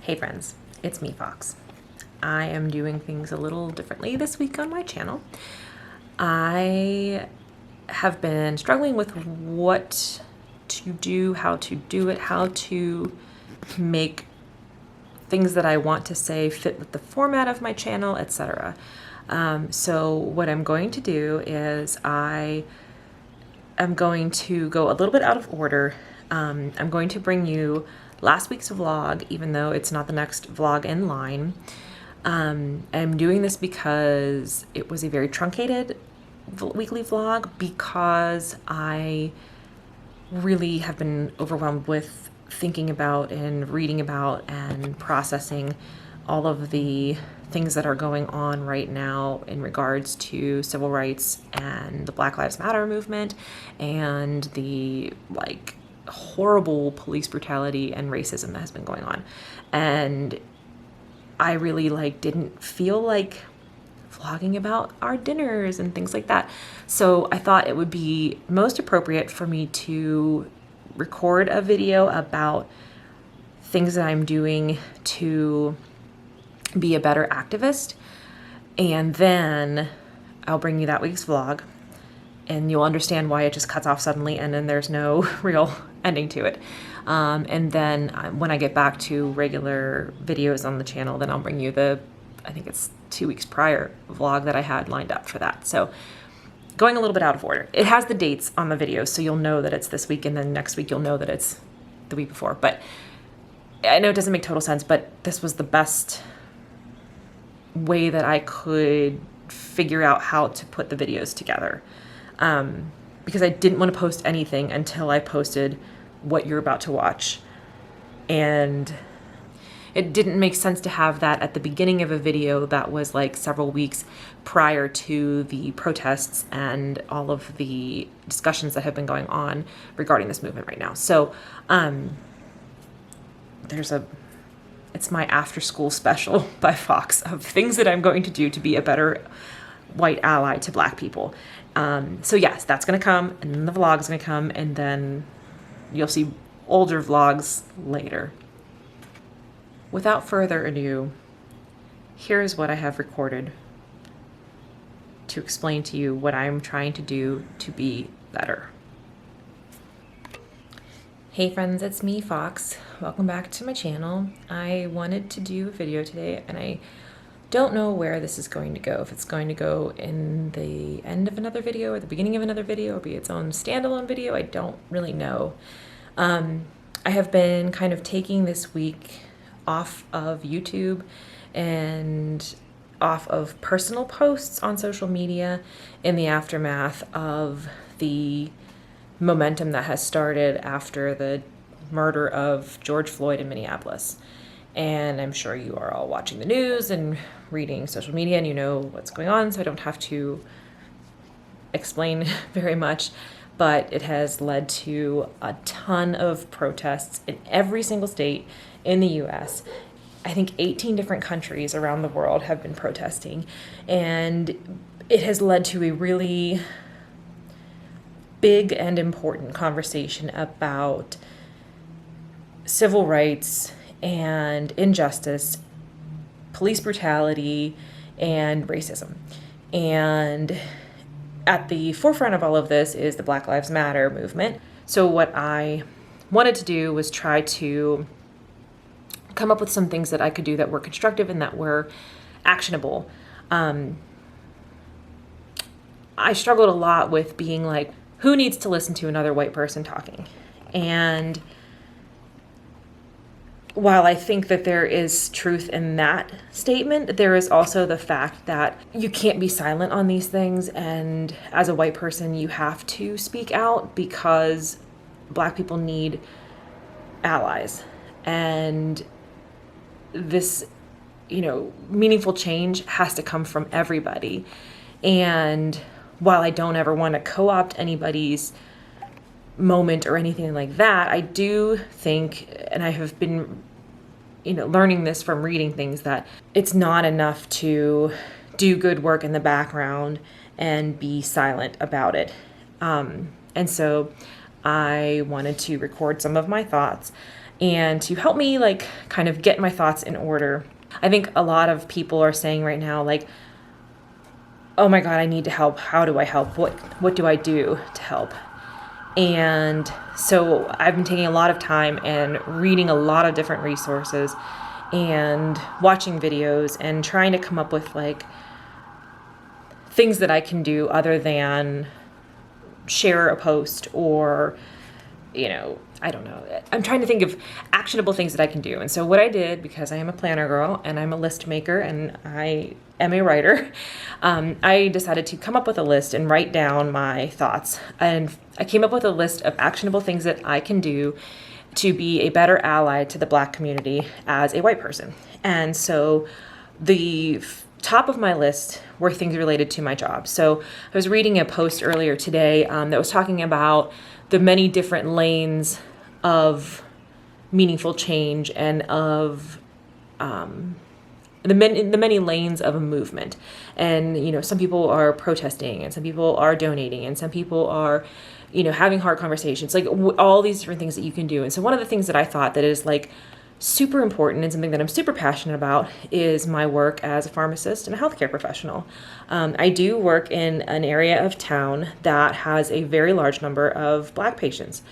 Hey friends, it's me, Fox. I am doing things a little differently this week on my channel. I have been struggling with what to do, how to do it, how to make things that I want to say fit with the format of my channel, etc. So what I'm going to do is I am going to go a little bit out of order. I'm going to bring you last week's vlog, even though it's not the next vlog in line. I'm doing this because it was a very truncated weekly vlog, because I really have been overwhelmed with thinking about and reading about and processing all of the things that are going on right now in regards to civil rights and the Black Lives Matter movement and the horrible police brutality and racism that has been going on. And I really didn't feel like vlogging about our dinners and things like that. So I thought it would be most appropriate for me to record a video about things that I'm doing to be a better activist, and then I'll bring you that week's vlog and you'll understand why it just cuts off suddenly and then there's no real ending to it. And then when I get back to regular videos on the channel, then I'll bring you I think it's 2 weeks prior vlog that I had lined up for that. So going a little bit out of order. It has the dates on the video, so you'll know that it's this week, and then next week you'll know that it's the week before. But I know it doesn't make total sense, but this was the best way that I could figure out how to put the videos together. Because I didn't want to post anything until I posted what you're about to watch. And it didn't make sense to have that at the beginning of a video that was several weeks prior to the protests and all of the discussions that have been going on regarding this movement right now. So it's my after school special by Fox of things that I'm going to do to be a better white ally to Black people. So yes, that's gonna come, and then the vlog is gonna come, and then you'll see older vlogs later. Without further ado, here's what I have recorded to explain to you what I'm trying to do to be better. Hey friends, it's me, Fox. Welcome back to my channel. I wanted to do a video today, and I don't know where this is going to go. If it's going to go in the end of another video or the beginning of another video or be its own standalone video, I don't really know. I have been kind of taking this week off of YouTube and off of personal posts on social media in the aftermath of the momentum that has started after the murder of George Floyd in Minneapolis. And I'm sure you are all watching the news and reading social media and you know what's going on, so I don't have to explain very much. But it has led to a ton of protests in every single state in the US. I think 18 different countries around the world have been protesting, and it has led to a really big and important conversation about civil rights and injustice, police brutality, and racism. And at the forefront of all of this is the Black Lives Matter movement. So what I wanted to do was try to come up with some things that I could do that were constructive and that were actionable. I struggled a lot with being who needs to listen to another white person talking? And while I think that there is truth in that statement, there is also the fact that you can't be silent on these things, and as a white person, you have to speak out because Black people need allies. And this, meaningful change has to come from everybody. And while I don't ever want to co-opt anybody's moment or anything like that, I do think, and I have been learning this from reading things, that it's not enough to do good work in the background and be silent about it. And so I wanted to record some of my thoughts and to help me like kind of get my thoughts in order. I think a lot of people are saying right now, like, oh my God, I need to help. How do I help? What do I do to help? And so I've been taking a lot of time and reading a lot of different resources and watching videos and trying to come up with like things that I can do other than share a post or, I don't know. I'm trying to think of actionable things that I can do. And so what I did, because I am a planner girl and I'm a list maker and I am a writer, I decided to come up with a list and write down my thoughts. And I came up with a list of actionable things that I can do to be a better ally to the Black community as a white person. And so the top of my list were things related to my job. So I was reading a post earlier today that was talking about the many different lanes of meaningful change and of the many lanes of a movement. And, some people are protesting and some people are donating and some people are, having hard conversations, like all these different things that you can do. And so one of the things that I thought that is like super important and something that I'm super passionate about is my work as a pharmacist and a healthcare professional. I do work in an area of town that has a very large number of Black patients.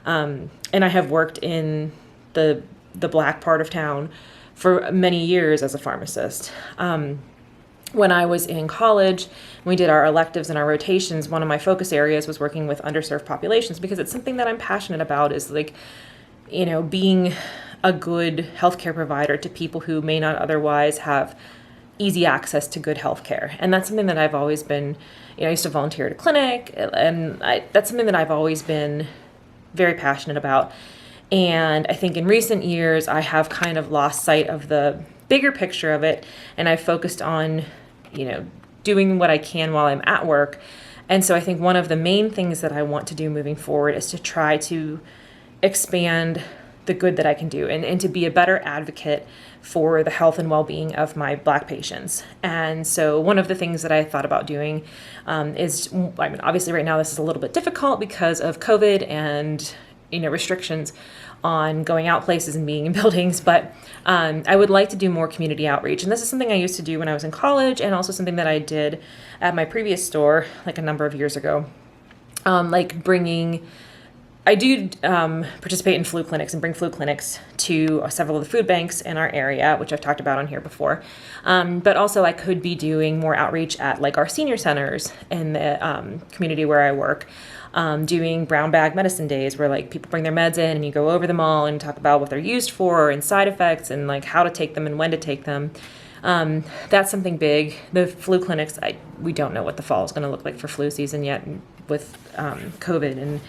And I have worked in the Black part of town for many years as a pharmacist. When I was in college, we did our electives and our rotations. One of my focus areas was working with underserved populations because it's something that I'm passionate about, is like, being a good healthcare provider to people who may not otherwise have easy access to good healthcare. And that's something that I've always been, I used to volunteer at a clinic, and that's something that I've always been very passionate about. And I think in recent years, I have kind of lost sight of the bigger picture of it, and I've focused on, doing what I can while I'm at work. And so I think one of the main things that I want to do moving forward is to try to expand the good that I can do and to be a better advocate for the health and well-being of my Black patients. And so one of the things that I thought about doing is, obviously right now this is a little bit difficult because of COVID and, restrictions on going out places and being in buildings, but I would like to do more community outreach. And this is something I used to do when I was in college, and also something that I did at my previous store like a number of years ago. I do participate in flu clinics and bring flu clinics to several of the food banks in our area, which I've talked about on here before. But also I could be doing more outreach at like our senior centers in the community where I work, doing brown bag medicine days where like people bring their meds in and you go over them all and talk about what they're used for and side effects and like how to take them and when to take them. That's something big. The flu clinics, we don't know what the fall is going to look like for flu season yet with COVID and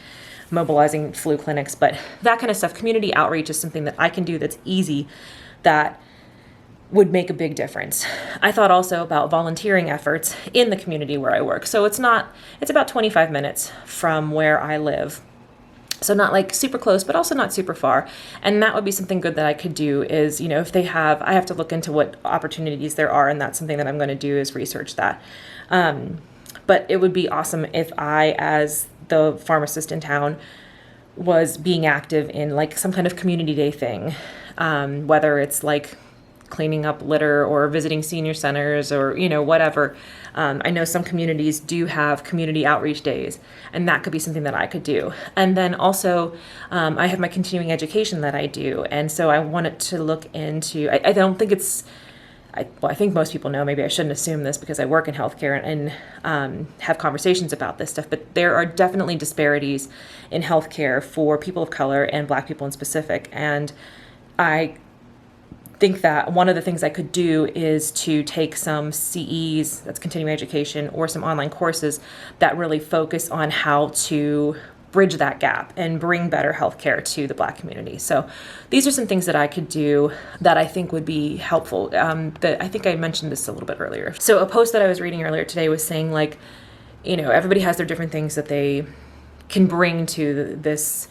mobilizing flu clinics, but that kind of stuff, community outreach is something that I can do that's easy, that would make a big difference. I thought also about volunteering efforts in the community where I work. So it's about 25 minutes from where I live. So not like super close, but also not super far. And that would be something good that I could do is, if I have to look into what opportunities there are. And that's something that I'm going to do is research that. But it would be awesome if I, as the pharmacist in town, was being active in like some kind of community day thing, whether it's like cleaning up litter or visiting senior centers or, whatever. I know some communities do have community outreach days, and that could be something that I could do. And then also, I have my continuing education that I do. And so I wanted to look into, I don't think I think most people know, maybe I shouldn't assume this because I work in healthcare and have conversations about this stuff, but there are definitely disparities in healthcare for people of color and Black people in specific. And I think that one of the things I could do is to take some CEs, that's continuing education, or some online courses that really focus on how to bridge that gap and bring better healthcare to the Black community. So these are some things that I could do that I think would be helpful. I think I mentioned this a little bit earlier. So a post that I was reading earlier today was saying like, everybody has their different things that they can bring to this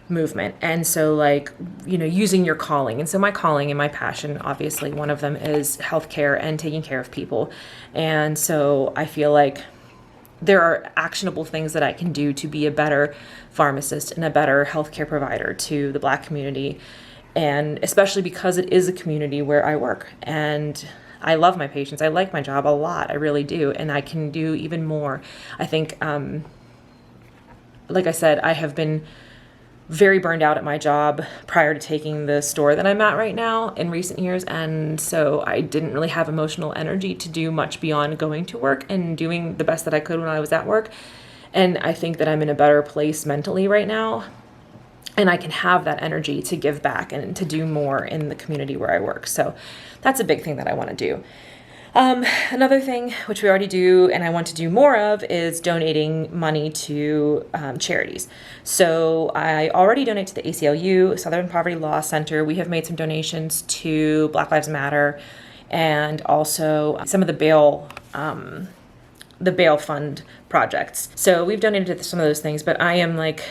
movement. And so like, using your calling. And so my calling and my passion, obviously one of them is healthcare and taking care of people. And so I feel like there are actionable things that I can do to be a better pharmacist and a better healthcare provider to the Black community. And especially because it is a community where I work, and I love my patients. I like my job a lot. I really do. And I can do even more. I think, like I said, I have been very burned out at my job prior to taking the store that I'm at right now in recent years. And so I didn't really have emotional energy to do much beyond going to work and doing the best that I could when I was at work. And I think that I'm in a better place mentally right now. And I can have that energy to give back and to do more in the community where I work. So that's a big thing that I want to do. Another thing, which we already do and I want to do more of, is donating money to charities. So I already donate to the ACLU, Southern Poverty Law Center. We have made some donations to Black Lives Matter, and also some of the bail fund projects. So we've donated to some of those things, but I am like,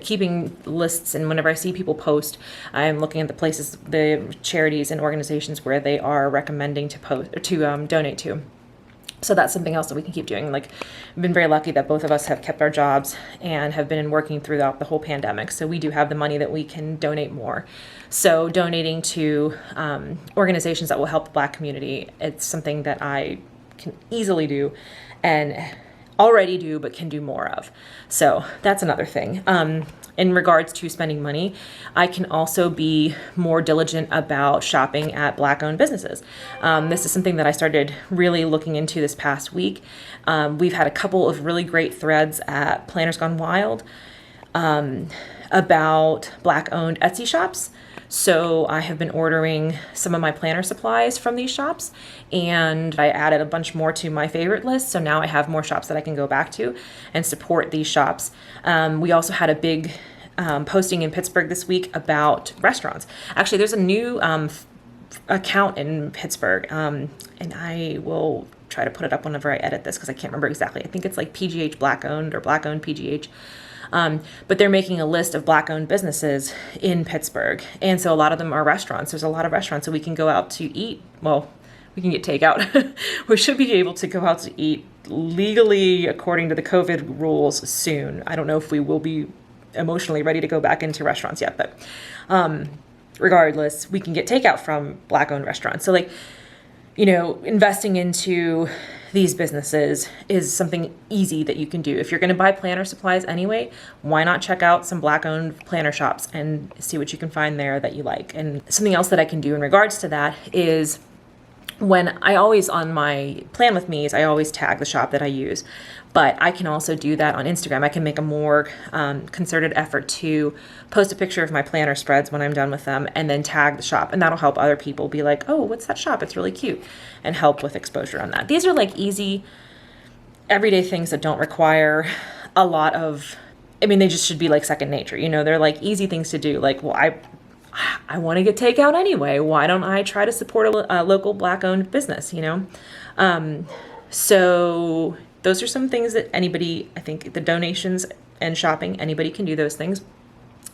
keeping lists, and whenever I see people post, I'm looking at the places, the charities and organizations where they are recommending to post or to donate to. So that's something else that we can keep doing. Like, I've been very lucky that both of us have kept our jobs and have been working throughout the whole pandemic. So we do have the money that we can donate more. So donating to organizations that will help the Black community, it's something that I can easily do and already do, but can do more of. So that's another thing. In regards to spending money, I can also be more diligent about shopping at Black-owned businesses. This is something that I started really looking into this past week. We've had a couple of really great threads at Planners Gone Wild about Black-owned Etsy shops. So I have been ordering some of my planner supplies from these shops, and I added a bunch more to my favorite list. So now I have more shops that I can go back to and support these shops. We also had a big posting in Pittsburgh this week about restaurants. Actually, there's a new account in Pittsburgh, and I will try to put it up whenever I edit this because I can't remember exactly. I think it's like PGH Black owned or Black owned PGH. But they're making a list of Black-owned businesses in Pittsburgh. And so a lot of them are restaurants. There's a lot of restaurants, so we can go out to eat. Well, we can get takeout. We should be able to go out to eat legally according to the COVID rules soon. I don't know if we will be emotionally ready to go back into restaurants yet, but regardless, we can get takeout from Black-owned restaurants. So investing into these businesses is something easy that you can do. If you're going to buy planner supplies anyway, why not check out some Black-owned planner shops and see what you can find there that you like? And something else that I can do in regards to that is, when I always, on my Plan With Me's, I always tag the shop that I use. But I can also do that on Instagram. I can make a more concerted effort to post a picture of my planner spreads when I'm done with them and then tag the shop. And that'll help other people be like, oh, what's that shop? It's really cute. And help with exposure on that. These are like easy, everyday things that don't require a lot of, they just should be like second nature. They're like easy things to do. Like, well, I want to get takeout anyway. Why don't I try to support a local Black-owned business, So those are some things that anybody, I think the donations and shopping, anybody can do those things.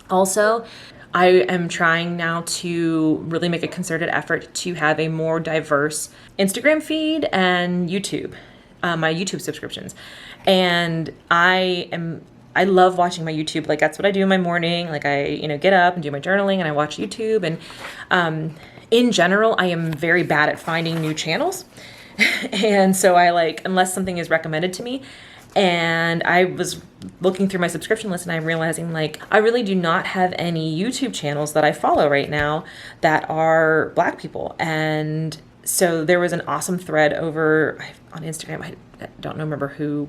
Also, I am trying now to really make a concerted effort to have a more diverse Instagram feed and YouTube, my YouTube subscriptions. And I love watching my YouTube. Like, that's what I do in my morning. Like, I, get up and do my journaling and I watch YouTube. And in general, I am very bad at finding new channels. And so unless something is recommended to me, and I was looking through my subscription list and I'm realizing I really do not have any YouTube channels that I follow right now that are Black people. And so there was an awesome thread over on Instagram. I don't remember who.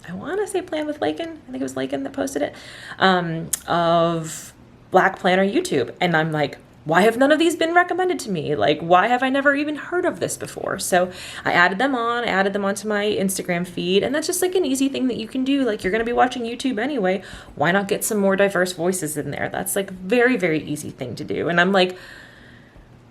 I want to say Plan with Lakin. I think it was Lakin that posted it, of Black Planner YouTube. And I'm like, why have none of these been recommended to me? Why have I never even heard of this before? So I added them onto my Instagram feed. And that's just an easy thing that you can do. You're going to be watching YouTube anyway. Why not get some more diverse voices in there? That's very, very easy thing to do. And I'm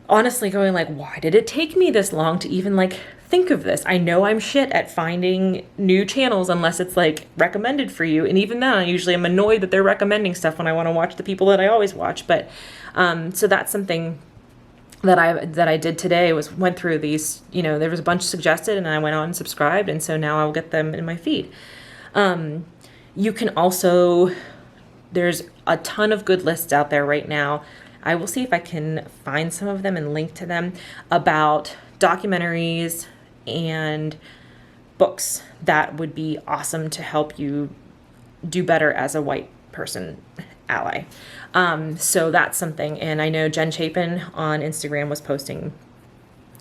honestly going why did it take me this long to even think of this? I know I'm shit at finding new channels unless it's recommended for you. And even then, I usually am annoyed that they're recommending stuff when I want to watch the people that I always watch. But so that's something that I did today went through these, there was a bunch suggested and I went on and subscribed, and so now I'll get them in my feed. You can also, there's a ton of good lists out there right now. I will see if I can find some of them and link to them about documentaries and books that would be awesome to help you do better as a white person ally. So that's something. And I know Jen Chapin on Instagram was posting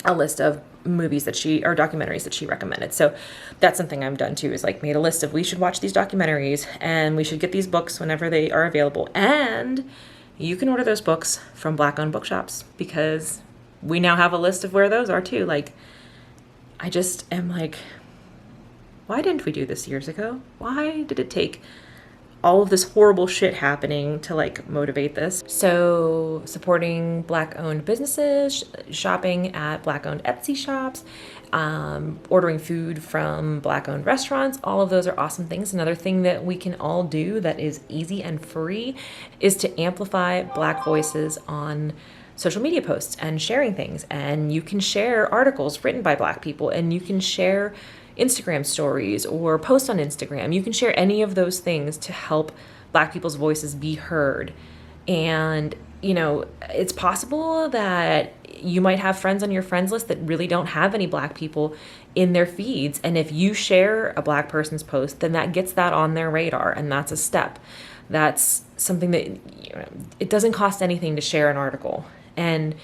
a list of movies or documentaries that she recommended. So that's something I've done too, is like made a list of, we should watch these documentaries and we should get these books whenever they are available. And you can order those books from Black-owned bookshops, because we now have a list of where those are too. Like, I just am like, why didn't we do this years ago? Why did it take all of this horrible shit happening to like motivate this? So supporting Black-owned businesses, shopping at Black-owned Etsy shops, ordering food from Black-owned restaurants, all of those are awesome things. Another thing that we can all do that is easy and free is to amplify Black voices on social media posts and sharing things. And you can share articles written by Black people, and you can share Instagram stories or post on Instagram. You can share any of those things to help Black people's voices be heard. And, it's possible that you might have friends on your friends list that really don't have any Black people in their feeds. And if you share a Black person's post, then that gets that on their radar. And that's a step. That's something that, it doesn't cost anything to share an article. And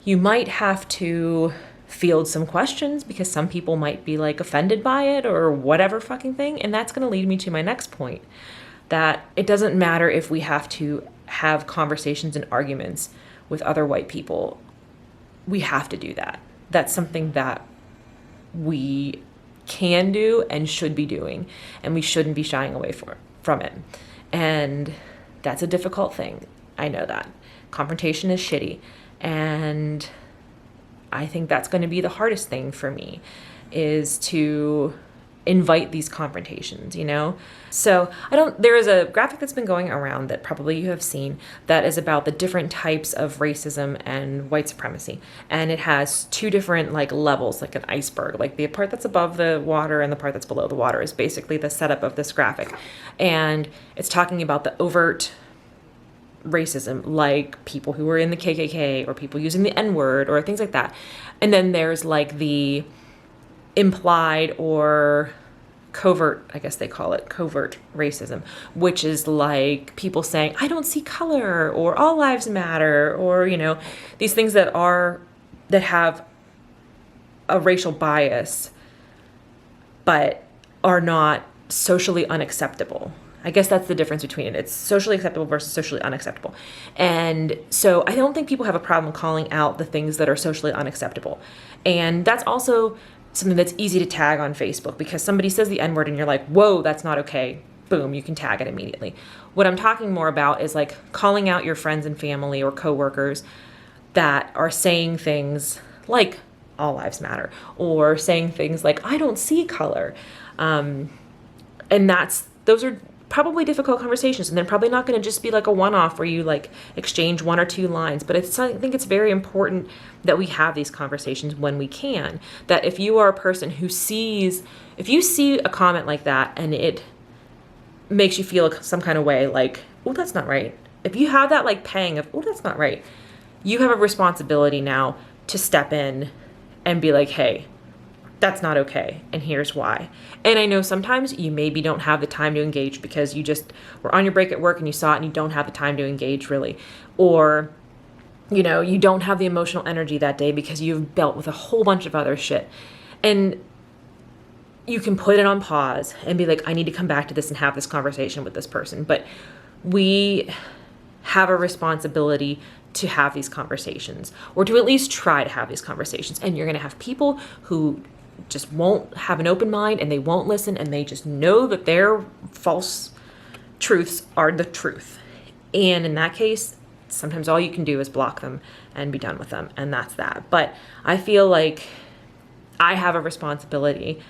you might have to field some questions because some people might be like offended by it or whatever fucking thing. And that's going to lead me to my next point, that it doesn't matter if we have to have conversations and arguments with other white people. We have to do that. That's something that we can do and should be doing, and we shouldn't be shying away from it. And that's a difficult thing. I know that. Confrontation is shitty. And I think that's going to be the hardest thing for me, is to invite these confrontations, So there is a graphic that's been going around that probably you have seen that is about the different types of racism and white supremacy. And it has two different levels, like an iceberg, like the part that's above the water and the part that's below the water is basically the setup of this graphic. And it's talking about the overt racism, like people who are in the KKK or people using the N-word or things like that. And then there's the implied or covert, I guess they call it covert racism, which is like people saying, I don't see color, or all lives matter, or, these things that have a racial bias, but are not socially unacceptable. I guess that's the difference between it. It's socially acceptable versus socially unacceptable. And so I don't think people have a problem calling out the things that are socially unacceptable. And that's also something that's easy to tag on Facebook, because somebody says the N-word and you're like, whoa, that's not okay. Boom, you can tag it immediately. What I'm talking more about is calling out your friends and family or coworkers that are saying things like all lives matter, or saying things like, I don't see color. And those are probably difficult conversations, and they're probably not going to just be a one-off where you exchange one or two lines. But I think it's very important that we have these conversations when we can. That if you are a person who if you see a comment like that and it makes you feel some kind of way, oh, that's not right. If you have that pang of, oh, that's not right, you have a responsibility now to step in and be like, hey, that's not okay, and here's why. And I know sometimes you maybe don't have the time to engage because you just were on your break at work and you saw it and you don't have the time to engage really. Or, you don't have the emotional energy that day because you've dealt with a whole bunch of other shit. And you can put it on pause and be like, I need to come back to this and have this conversation with this person. But we have a responsibility to have these conversations, or to at least try to have these conversations. And you're going to have people who just won't have an open mind, and they won't listen, and they just know that their false truths are the truth. And in that case, sometimes all you can do is block them and be done with them, and that's that. But I feel like I have a responsibility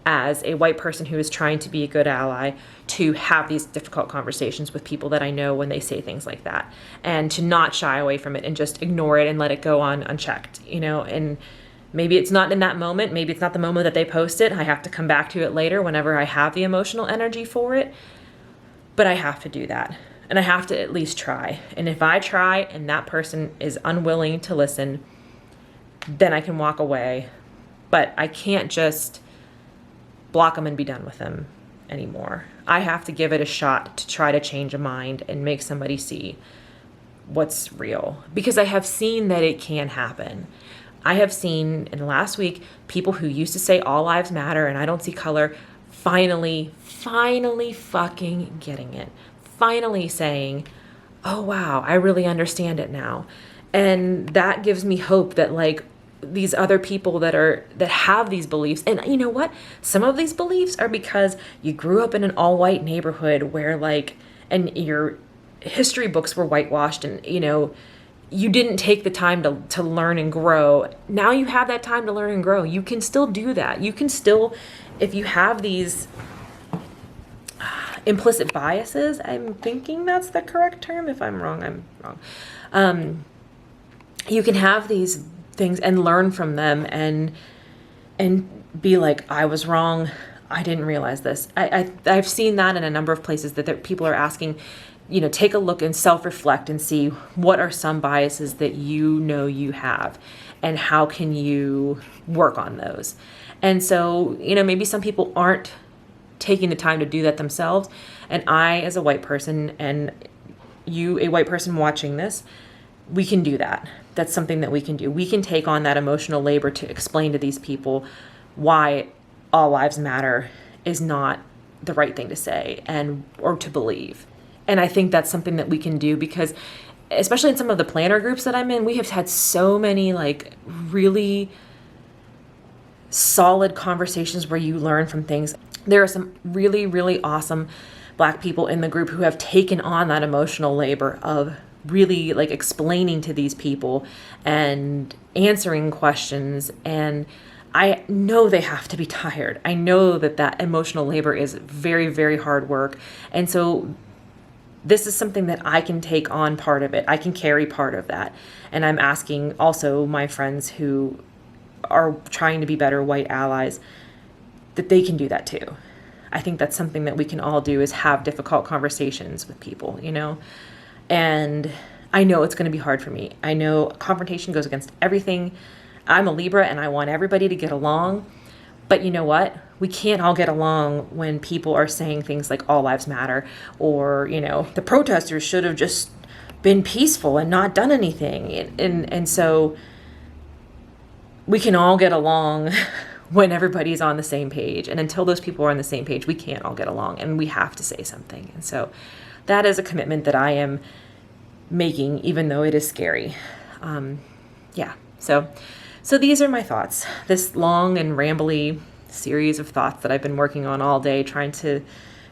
as a white person who is trying to be a good ally, to have these difficult conversations with people that I know when they say things like that, and to not shy away from it and just ignore it and let it go on unchecked, and maybe it's not in that moment, maybe it's not the moment that they post it. I have to come back to it later whenever I have the emotional energy for it, but I have to do that. And I have to at least try. And if I try and that person is unwilling to listen, then I can walk away. But I can't just block them and be done with them anymore. I have to give it a shot to try to change a mind and make somebody see what's real. Because I have seen that it can happen. I have seen in the last week people who used to say all lives matter and I don't see color finally fucking getting it. Finally saying, oh wow, I really understand it now. And that gives me hope that like these other people that have these beliefs, and you know what? Some of these beliefs are because you grew up in an all-white neighborhood where like, and your history books were whitewashed and you didn't take the time to learn and grow. Now you have that time to learn and grow. You can still do that. You can still, if you have these implicit biases, I'm thinking that's the correct term. If I'm wrong, I'm wrong. You can have these things and learn from them and be like, I was wrong. I didn't realize this. I've seen that in a number of places that people are asking, take a look and self-reflect and see what are some biases that you have and how can you work on those. And so, maybe some people aren't taking the time to do that themselves. And I, as a white person, and you, a white person watching this, we can do that. That's something that we can do. We can take on that emotional labor to explain to these people why all lives matter is not the right thing to say or to believe. And I think that's something that we can do because, especially in some of the planner groups that I'm in, we have had so many like really solid conversations where you learn from things. There are some really, really awesome Black people in the group who have taken on that emotional labor of really like explaining to these people and answering questions. And I know they have to be tired. I know that emotional labor is very, very hard work. And so this is something that I can take on part of it. I can carry part of that. And I'm asking also my friends who are trying to be better white allies that they can do that too. I think that's something that we can all do, is have difficult conversations with people, And I know it's going to be hard for me. I know confrontation goes against everything. I'm a Libra and I want everybody to get along. But you know what? We can't all get along when people are saying things like all lives matter or, the protesters should have just been peaceful and not done anything. And so we can all get along when everybody's on the same page. And until those people are on the same page, we can't all get along and we have to say something. And so that is a commitment that I am making, even though it is scary. So these are my thoughts, this long and rambly series of thoughts that I've been working on all day, trying to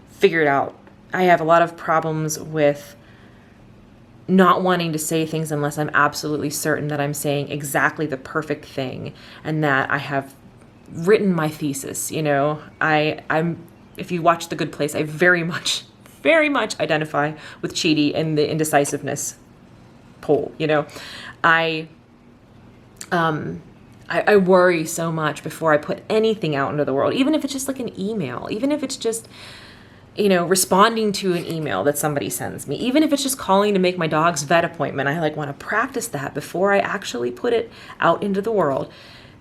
figure it out. I have a lot of problems with not wanting to say things unless I'm absolutely certain that I'm saying exactly the perfect thing and that I have written my thesis. I'm if you watch The Good Place, I very much identify with Chidi in the indecisiveness poll. I worry so much before I put anything out into the world, even if it's just like an email, even if it's just, responding to an email that somebody sends me, even if it's just calling to make my dog's vet appointment. I like want to practice that before I actually put it out into the world.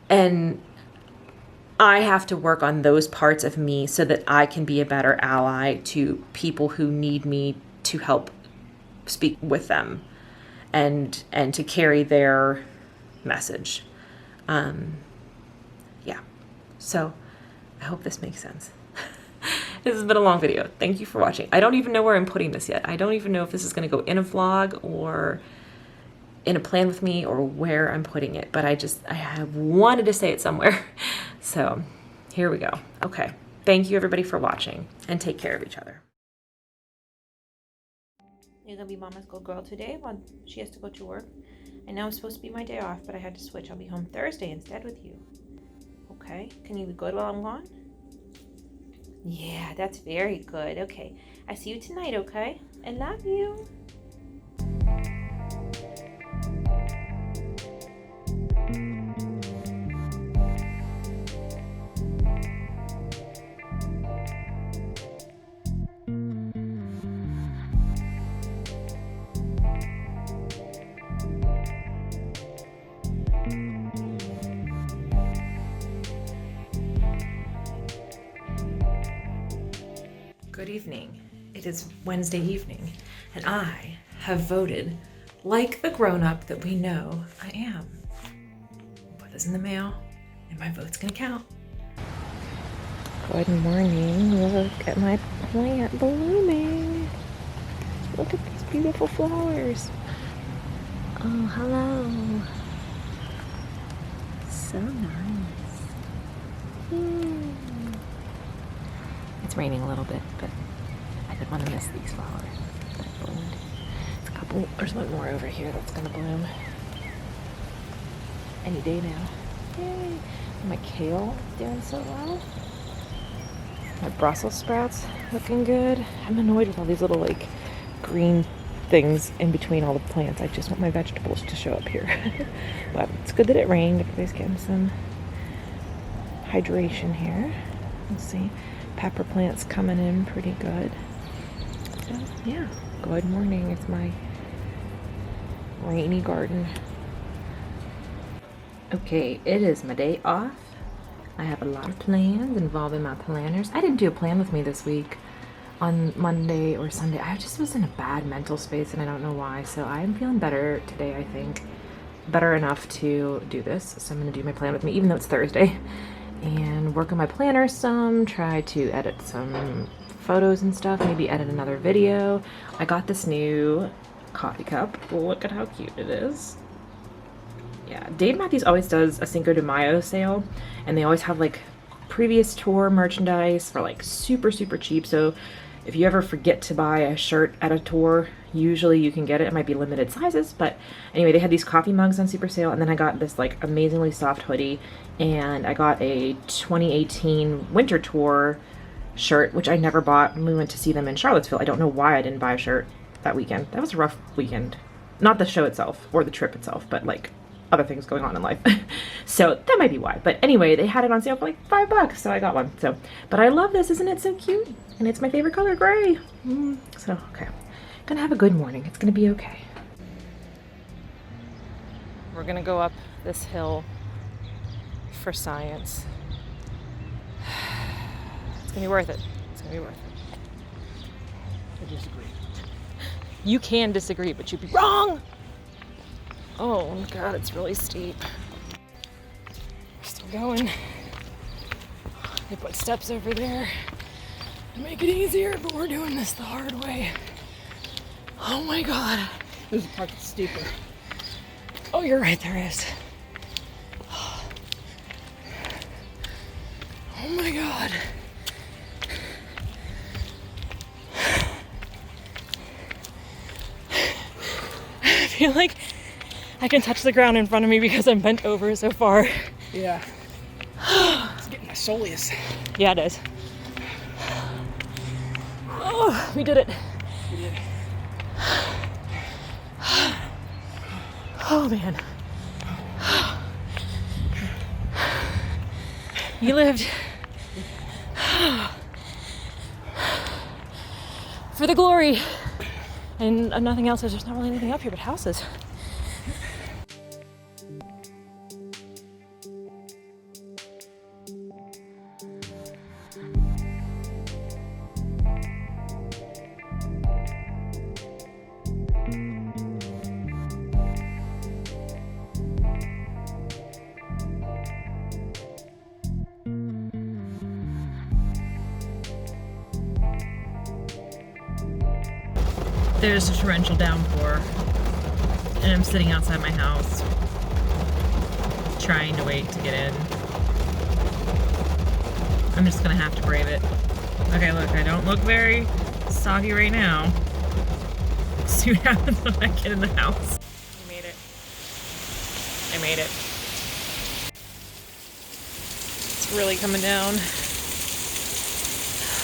And I have to work on those parts of me so that I can be a better ally to people who need me to help speak with them and to carry their message. So I hope this makes sense. This has been a long video. Thank you for watching. I don't even know where I'm putting this yet. I don't even know if this is going to go in a vlog or in a plan with me or where I'm putting it, but I have wanted to say it somewhere. So here we go. Okay. Thank you everybody for watching and take care of each other. You're going to be Mama's Gold Girl today while she has to go to work. I know it's supposed to be my day off, but I had to switch. I'll be home Thursday instead with you. Okay? Can you be good while I'm gone? Yeah, that's very good. Okay, I see you tonight, okay? I love you. Good evening. It is Wednesday evening, and I have voted like the grown-up that we know I am. Put this in the mail, and my vote's gonna count. Good morning. Look at my plant blooming. Look at these beautiful flowers. Oh, hello. So nice. It's raining a little bit, but I didn't want to miss these flowers that bloomed. It's a couple, there's one more over here that's gonna bloom any day now. Yay! My kale is doing so well. My Brussels sprouts looking good. I'm annoyed with all these little like green things in between all the plants. I just want my vegetables to show up here. But it's good that it rained. Everybody's getting some hydration here. Let's see. Pepper plants coming in pretty good. So yeah, good morning. It's my rainy garden. Okay, it is my day off. I have a lot of plans involving my planners. I didn't do a plan with me this week on Monday or Sunday. I just was in a bad mental space and I don't know why. So I'm feeling better today, I think. Better enough to do this. So I'm gonna do my plan with me, even though it's Thursday. And work on my planner some, try to edit some photos and stuff, maybe edit another video. I got this new coffee cup. Look at how cute it is. Yeah, Dave Matthews always does a Cinco de Mayo sale, and they always have like previous tour merchandise for like super cheap. So if you ever forget to buy a shirt at a tour, usually you can get it. It might be limited sizes, but anyway, they had these coffee mugs on super sale, and then I got this like amazingly soft hoodie, and I got a 2018 winter tour shirt, which I never bought when we went to see them in Charlottesville. I don't know why I didn't buy a shirt that weekend. That was a rough weekend. Not the show itself or the trip itself, but like other things going on in life. So that might be why. But anyway, they had it on sale for like $5, so I got one. So, but I love this. Isn't it so cute? And it's my favorite color, gray. So, okay. Gonna have a good morning. It's gonna be okay. We're gonna go up this hill for science. It's gonna be worth it. It's gonna be worth it. I disagree. You can disagree, but you'd be wrong! Oh God, it's really steep. We're still going. They put steps over there to make it easier, but we're doing this the hard way. Oh my God. There's a part that's steeper. Oh, you're right, there is. Oh my God. I feel like I can touch the ground in front of me because I'm bent over so far. Yeah. It's getting my soleus. Yeah, it is. Oh, we did it. We did. Oh man. You lived. For the glory. And nothing else. There's not really anything up here but houses. There's a torrential downpour, and I'm sitting outside my house, trying to wait to get in. I'm just gonna have to brave it. Okay, look, I don't look very soggy right now. See what happens when I get in the house. I made it. I made it. It's really coming down.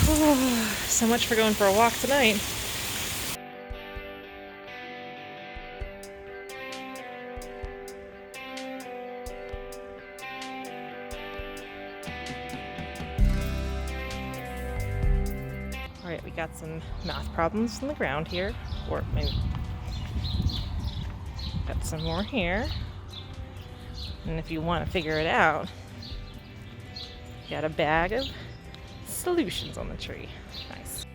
So much for going for a walk tonight. All right, we got some math problems on the ground here, or maybe got some more here. And if you want to figure it out, you got a bag of solutions on the tree. Nice.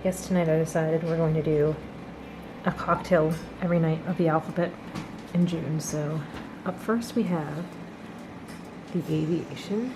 Yes, tonight I decided we're going to do a cocktail every night of the alphabet in June. So up first we have the aviation,